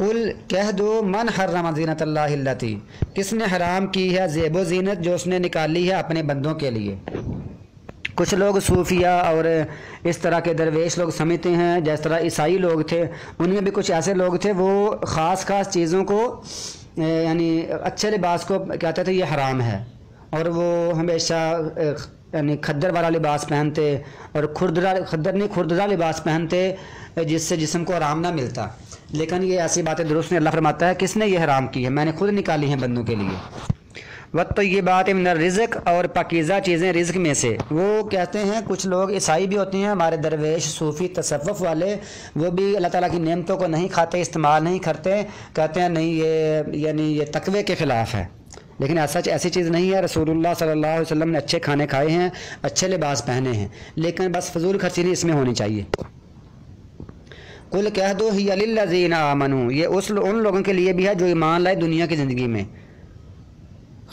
قل کہہ دو من حرم زینت اللہ التی، کس نے حرام کی ہے زیب و زینت جو اس نے نکالی ہے اپنے بندوں کے لیے۔ کچھ لوگ صوفیہ اور اس طرح کے درویش لوگ سمجھتے ہیں، جس طرح عیسائی لوگ تھے ان میں بھی کچھ ایسے لوگ تھے وہ خاص چیزوں کو یعنی اچھے لباس کو کہتے تھے یہ حرام ہے، اور وہ ہمیشہ یعنی کھدر والا لباس پہنتے اور کھردرا لباس پہنتے جس سے جسم کو آرام نہ ملتا۔ لیکن یہ ایسی باتیں درست نہیں، اللہ فرماتا ہے کس نے یہ حرام کی ہے، میں نے خود نکالی ہیں بندوں کے لیے۔ وَالطَّيِّبَاتِ مِنَ الرِّزْقِ، اور پاکیزہ چیزیں رزق میں سے۔ وہ کہتے ہیں کچھ لوگ عیسائی بھی ہوتے ہیں ہمارے درویش صوفی تصوف والے، وہ بھی اللہ تعالیٰ کی نعمتوں کو نہیں کھاتے، استعمال نہیں کرتے، کہتے ہیں نہیں یہ تقوی کے خلاف ہے۔ لیکن ایسی چیز نہیں ہے، رسول اللہ صلی اللہ علیہ وسلم نے اچھے کھانے کھائے ہیں، اچھے لباس پہنے ہیں، لیکن بس فضول خرچی نہیں اس میں ہونی چاہیے۔ قل کہہ دو ہی للذین آمنوا، یہ ان لوگوں کے لیے بھی ہے جو ایمان لائے دنیا کی زندگی میں،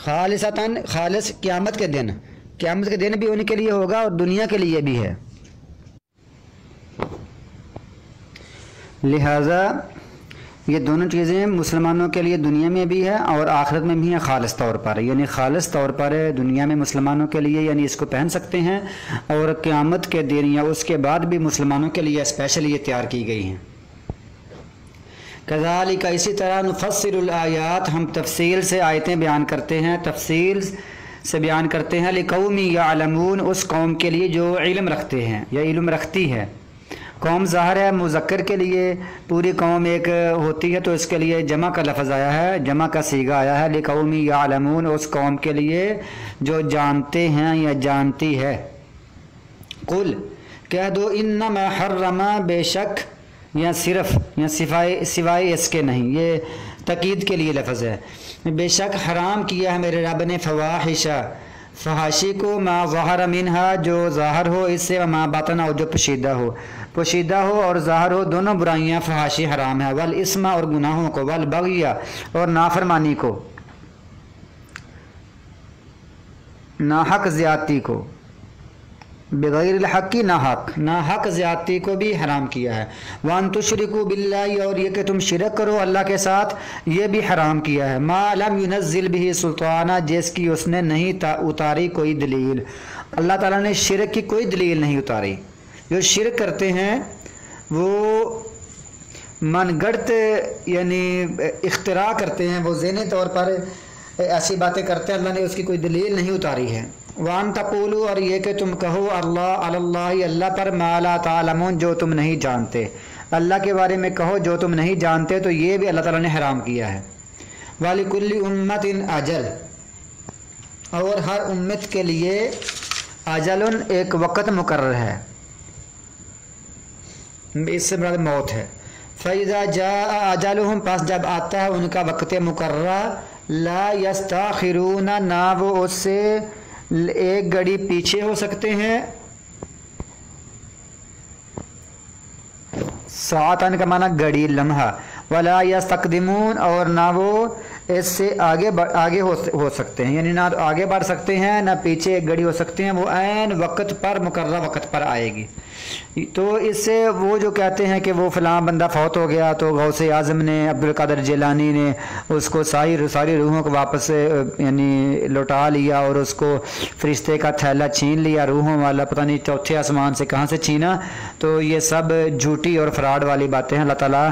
خالصتاً خالص قیامت کے دن بھی ان کے لیے ہوگا اور دنیا کے لیے بھی ہے۔ لہذا یہ دونوں چیزیں مسلمانوں کے لیے دنیا میں بھی ہے اور آخرت میں بھی ہیں خالص طور پر، یعنی خالص طور پر دنیا میں مسلمانوں کے لیے یعنی اس کو پہن سکتے ہیں، اور قیامت کے دن یا اس کے بعد بھی مسلمانوں کے لیے اسپیشلی یہ تیار کی گئی ہیں۔ کذالک، اسی طرح نفصل الآیات، ہم تفصیل سے آیتیں بیان کرتے ہیں، تفصیل سے بیان کرتے ہیں، لقوم یعلمون، اس قوم کے لیے جو علم رکھتے ہیں یا علم رکھتی ہے۔ قوم ظاہر ہے مذکر کے لیے پوری قوم ایک ہوتی ہے تو اس کے لیے جمع کا لفظ آیا ہے، جمع کا صیغہ آیا ہے، لقوم یعلمون، اس قوم کے لیے جو جانتے ہیں یا جانتی ہے۔ قل کہہ دو انما حرم، بے شک، یا صرف یا سوائے اس کے نہیں، یہ تاکید کے لیے لفظ ہے، بے شک حرام کیا ہے میرے رب نے فواحش، فحاشی کو، ما ظہر منہا، جو ظاہر ہو اس سے، ما باطن، اور جو پوشیدہ ہو اور ظاہر ہو، دونوں برائیاں فحاشی حرام ہے، والاسم، اور گناہوں کو، والبغی، اور نافرمانی کو، ناحق زیادتی کو، بغیر الحق کی ناحق زیادتی کو بھی حرام کیا ہے، وان تشرکوا باللہ، اور یہ کہ تم شرک کرو اللہ کے ساتھ، یہ بھی حرام کیا ہے، ما لم ينزل به سلطانہ، جس کی اس نے نہیں اتاری کوئی دلیل، اللہ تعالیٰ نے شرک کی کوئی دلیل نہیں اتاری۔ جو شرک کرتے ہیں وہ من گڑت یعنی اختراع کرتے ہیں، وہ ذہنی طور پر ایسی باتیں کرتے ہیں، اللہ نے اس کی کوئی دلیل نہیں اتاری ہے۔ وان تقولوا، اور یہ کہ تم کہو اللہ پر ما لا تعلمون، جو تم نہیں جانتے، اللہ کے بارے میں کہو جو تم نہیں جانتے، تو یہ بھی اللہ تعالیٰ نے حرام کیا ہے۔ وَلِكُلِّ أُمَّةٍ اجل، اور ہر امت کے لیے اجل، ایک وقت مقرر ہے، اس سے مراد موت ہے۔ فَإِذَا جَاءَ أَجَلُهُمْ، پس جب آتا ہے ان کا وقت مقررہ، لا يستاخرون، نہ وہ اس سے ایک گھڑی پیچھے ہو سکتے ہیں، ساعتن کا معنی گھڑی، لمحہ، ولا یستقدمون، اور نہ وہ اس سے آگے ہو سکتے ہیں، یعنی نہ آگے بڑھ سکتے ہیں نہ پیچھے ایک گھڑی ہو سکتے ہیں، وہ عین وقت پر مقررہ وقت پر آئے گی۔ تو اس سے وہ جو کہتے ہیں کہ وہ فلاں بندہ فوت ہو گیا تو غوث اعظم نے، عبدالقادر جیلانی نے اس کو ساری روحوں کو واپس یعنی لوٹا لیا، اور اس کو فرشتے کا تھیلا چھین لیا روحوں والا، پتہ نہیں چوتھے آسمان سے کہاں سے چھینا، تو یہ سب جھوٹی اور فراڈ والی باتیں ہیں۔ اللہ تعالیٰ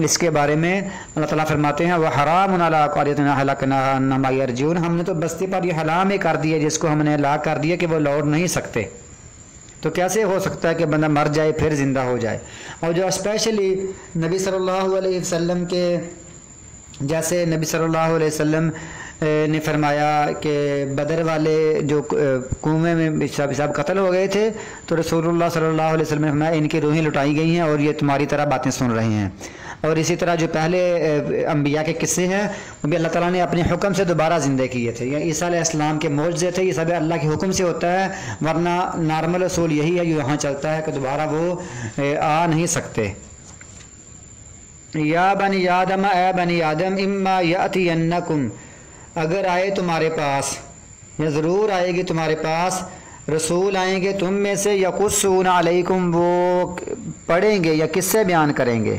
اس کے بارے میں اللہ تعالیٰ فرماتے ہیں وَحَرَامٌ عَلَىٰ قَرْيَةٍ أَهْلَكْنَاهَا أَنَّهُمْ لَا يَرْجِعُونَ، ہم نے تو بستی پر یہ حرام ہی کر دیا جس کو ہم نے ہلاک کر دیا کہ وہ لوٹ نہیں سکتے، تو کیسے ہو سکتا ہے کہ بندہ مر جائے پھر زندہ ہو جائے۔ اور جو اسپیشلی نبی صلی اللہ علیہ وسلم کے، جیسے نبی صلی اللہ علیہ وسلم نے فرمایا کہ بدر والے جو کنویں میں سب قتل ہو گئے تھے، تو رسول اللہ صلی اللہ علیہ وسلم نے فرمایا ان کی روحیں لٹائی گئی ہیں اور یہ تمہاری طرح باتیں سن رہے ہیں۔ اور اسی طرح جو پہلے انبیاء کے قصے ہیں وہ بھی اللہ تعالیٰ نے اپنے حکم سے دوبارہ زندہ کیے تھے، یا عیسیٰ علیہ السلام کے معجزے تھے، یہ سب اللہ کے حکم سے ہوتا ہے، ورنہ نارمل اصول یہی ہے جو یہاں چلتا ہے کہ دوبارہ وہ آ نہیں سکتے۔ یا بنی آدم، اے بنی آدم، اما یاتینکم، اگر آئے تمہارے پاس، یا ضرور آئے گی تمہارے پاس، رسول آئیں گے تم میں سے، یقصون علیکم، وہ پڑھیں گے یا قصے بیان کریں گے،